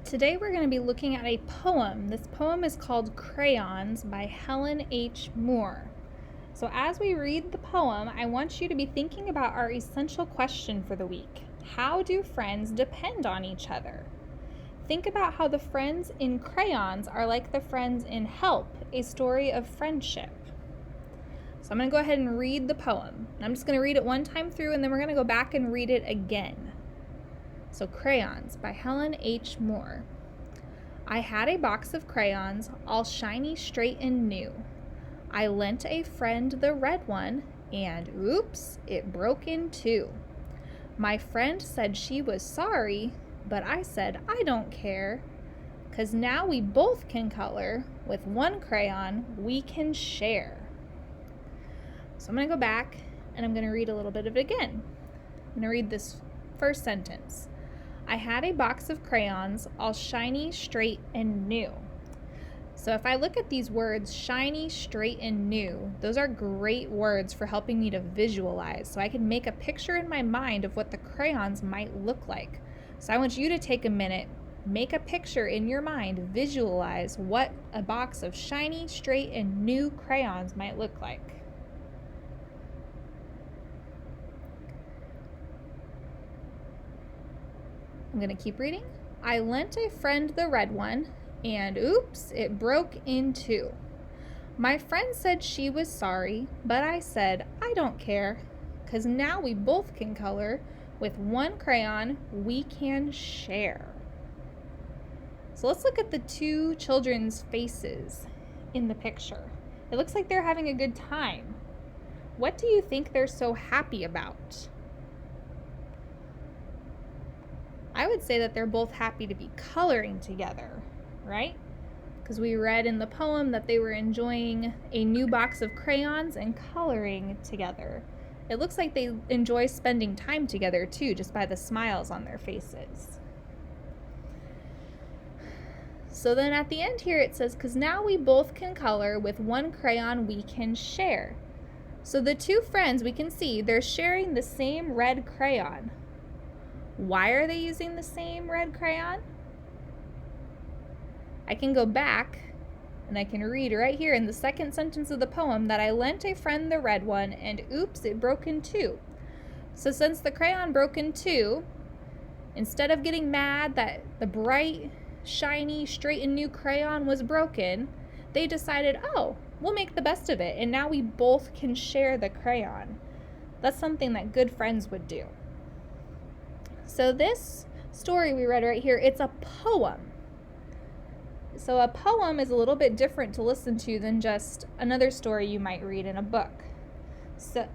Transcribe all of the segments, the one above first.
Today we're going to be looking at a poem. This poem is called Crayons by Helen H. Moore. So as we read the poem, I want you to be thinking about our essential question for the week. How do friends depend on each other? Think about how the friends in Crayons are like the friends in Help, a story of friendship. So I'm going to go ahead and read the poem. I'm just going to read it one time through and then we're going to go back and read it again. So Crayons by Helen H. Moore. I had a box of crayons, all shiny, straight, and new. I lent a friend the red one, and oops, it broke in two. My friend said she was sorry, but I said I don't care, 'cause now we both can color. With one crayon, we can share. So I'm going to go back, and I'm going to read a little bit of it again. I'm going to read this first sentence. I had a box of crayons, all shiny, straight, and new. So if I look at these words, shiny, straight, and new, those are great words for helping me to visualize. So I can make a picture in my mind of what the crayons might look like. So I want you to take a minute, make a picture in your mind, visualize what a box of shiny, straight, and new crayons might look like. I'm going to keep reading. I lent a friend the red one, and oops, it broke in two. My friend said she was sorry, but I said I don't care, 'cause now we both can color. With one crayon, we can share. So let's look at the two children's faces in the picture. It looks like they're having a good time. What do you think they're so happy about? I would say that they're both happy to be coloring together, right? Because we read in the poem that they were enjoying a new box of crayons and coloring together. It looks like they enjoy spending time together too, just by the smiles on their faces. So then at the end here it says, 'cause now we both can color. With one crayon we can share. So the two friends, we can see they're sharing the same red crayon. Why are they using the same red crayon? I can go back and I can read right here in the second sentence of the poem that I lent a friend the red one, and oops, it broke in two. So since the crayon broke in two, instead of getting mad that the bright, shiny, straight and new crayon was broken, they decided, oh, we'll make the best of it, and now we both can share the crayon. That's something that good friends would do. So this story we read right here, it's a poem. So a poem is a little bit different to listen to than just another story you might read in a book.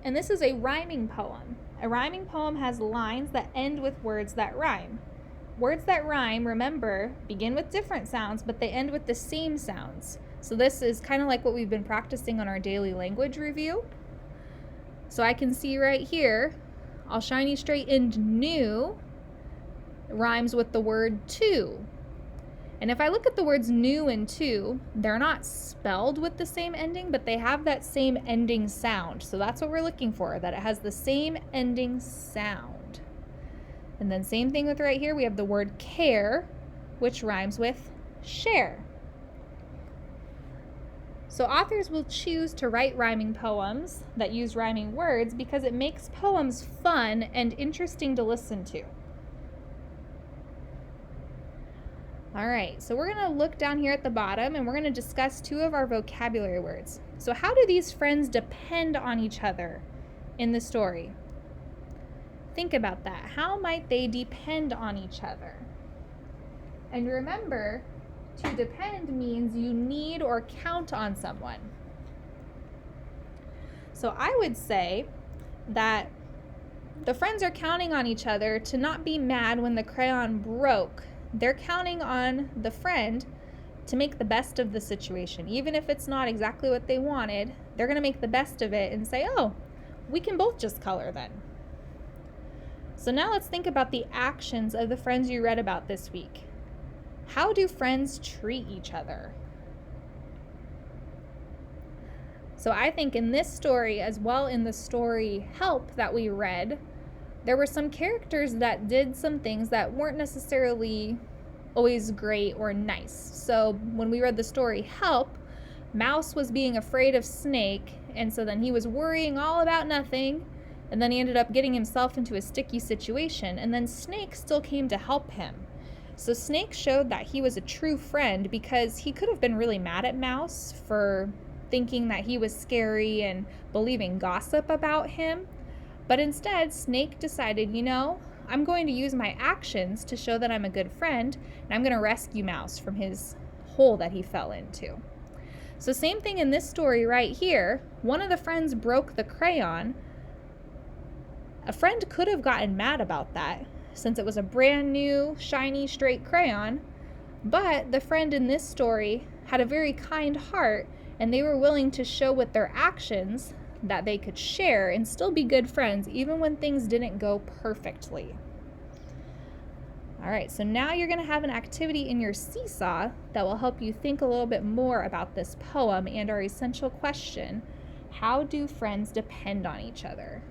And this is a rhyming poem. A rhyming poem has lines that end with words that rhyme. Words that rhyme, remember, begin with different sounds, but they end with the same sounds. So this is kind of like what we've been practicing on our daily language review. So I can see right here, all shiny, straight, and new rhymes with the word two. And if I look at the words new and two, they're not spelled with the same ending, but they have that same ending sound. So that's what we're looking for, that it has the same ending sound. And then same thing with right here, we have the word care, which rhymes with share. So authors will choose to write rhyming poems that use rhyming words because it makes poems fun and interesting to listen to. All right, so we're going to look down here at the bottom and we're going to discuss two of our vocabulary words. So how do these friends depend on each other in the story? Think about that. How might they depend on each other? And remember, to depend means you need or count on someone. So I would say that the friends are counting on each other to not be mad when the crayon broke. They're counting on the friend to make the best of the situation. Even if it's not exactly what they wanted, they're going to make the best of it and say, oh, we can both just color then. So now let's think about the actions of the friends you read about this week. How do friends treat each other? So I think in this story, as well in the story Help that we read, there were some characters that did some things that weren't necessarily always great or nice. So when we read the story Help, Mouse was being afraid of Snake, and so then he was worrying all about nothing, and then he ended up getting himself into a sticky situation, and then Snake still came to help him. So Snake showed that he was a true friend because he could have been really mad at Mouse for thinking that he was scary and believing gossip about him. But instead, Snake decided, I'm going to use my actions to show that I'm a good friend, and I'm going to rescue Mouse from his hole that he fell into. So same thing in this story right here. One of the friends broke the crayon. A friend could have gotten mad about that, since it was a brand new, shiny, straight crayon, but the friend in this story had a very kind heart, and they were willing to show with their actions that they could share and still be good friends, even when things didn't go perfectly. All right, so now you're going to have an activity in your seesaw that will help you think a little bit more about this poem and our essential question: how do friends depend on each other?